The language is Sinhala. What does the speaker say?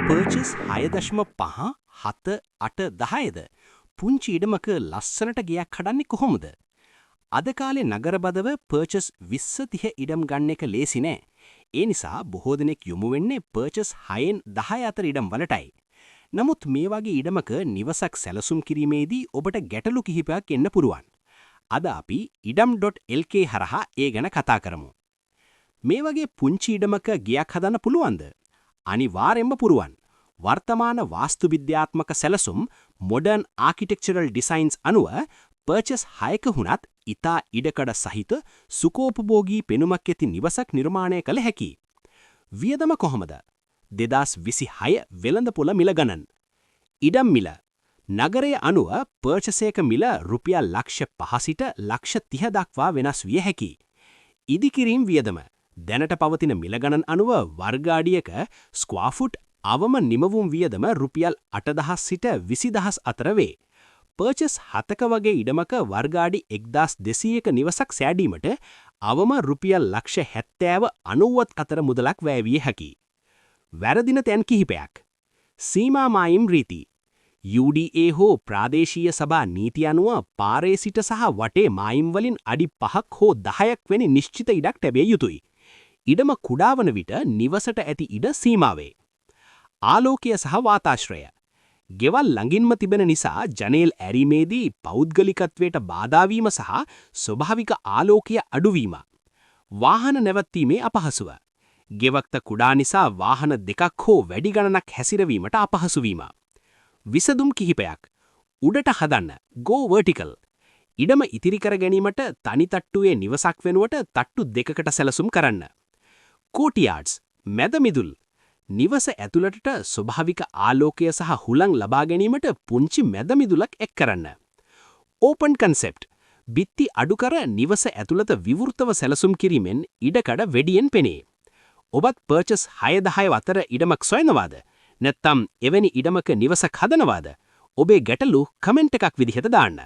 පර්චස් 6.5 7 8 10ද පුංචි ඉඩමක ලස්සනට ගෙයක් හදන්නේ කොහොමද? අද කාලේ නගරබදව පර්චස් 20 30 ඉඩම් ගන්න එක ලේසි නෑ. ඒ නිසා බොහෝ දෙනෙක් යොමු වෙන්නේ පර්චස් 6න් 10 අතර ඉඩම් වලටයි. නමුත් මේ වගේ ඉඩමක නිවසක් සැලසුම් කිරීමේදී ඔබට ගැටලු කිහිපයක් එන්න පුරුවන්. අද අපි idam.lk හරහා ඒ ගැන කතා කරමු. මේ වගේ පුංචි ඉඩමක ගෙයක් හදන්න පුළුවන්ද? අනිවාර්යෙන්ම පුරුවන්. වර්තමාන වාස්තු විද්‍යාත්මක සැලසුම් modern architectural designs අනුව පර්චස් 6ක වුණත් ඉතා ඉඩකඩ සහිත සුඛෝපභෝගී පෙනුමක් ඇති නිවසක් නිර්මාණය කළ හැකියි. වියදම කොහොමද? 2026 වෙළඳපොළ මිල ගණන්. ඉඩම් මිල. නගරයේ අනුව පර්චසයක මිල රුපියල් ලක්ෂ 5 සිට ලක්ෂ 30 දක්වා වෙනස් විය හැකියි. ඉදිකිරීම් වියදම. දැනට පවතින මිල ගණන් අනුව වර්ග අඩියක ස්ක්වයර් ෆුට් අවම නිමවුම් වියදම රුපියල් 8000 සිට 20000 අතර වේ. පර්චස් 7ක වගේ ඉඩමක වර්ග අඩි 1200ක නිවසක් සෑදීමට අවම රුපියල් ලක්ෂ 70 90 අතර මුදලක් වැය විය හැකියි. වැරදින තැන් කිහිපයක්. සීමා මායිම් රීති. UDA හෝ ප්‍රාදේශීය සභා නීති අනුව පාරේ සිට සහ වටේ මායිම් වලින් අඩි 5ක් හෝ 10ක් වැනි නිශ්චිත ඉඩක් ලැබිය යුතුයි. ඉඩම කුඩා වන විට නිවසට ඇති ඉඩ සීමා වේ. ආලෝකය සහ වාතාශ්‍රය. ගෙවල් ළඟින්ම තිබෙන නිසා ජනේල් ඇරීමේදී පෞද්ගලිකත්වයට බාධා වීම සහ ස්වභාවික ආලෝකය අඩුවීම. වාහන නැවැත්වීමේ අපහසුව. ගෙවක්ත කුඩා නිසා වාහන දෙකක් හෝ වැඩි ගණනක් හැසිරවීමට අපහසු වීම. විසඳුම් කිහිපයක්. උඩට හදන්න. go vertical. ඉඩම ඉතිරි කර ගැනීමට තනි තට්ටුවේ නිවසක් වෙනුවට තට්ටු දෙකකට සැලසුම් කරන්න. courtyards. මැද මිදුල්. නිවස ඇතුළටට ස්වභාවික ආලෝකය සහ හුළං ලබා ගැනීමට පුංචි මැද මිදුලක් එක් කරන්න. open concept. බිත්ති අඩු කර නිවස ඇතුළත විවෘතව සැලසුම් කිරීමෙන් ඉඩකඩ වැඩියෙන් පෙනේ. ඔබත් පර්චස් 6-10 අතර ඉඩමක් සොයනවාද? නැත්නම් එවැනි ඉඩමක නිවසක් හදනවාද? ඔබේ ගැටලු කමෙන්ට් එකක් විදිහට දාන්න.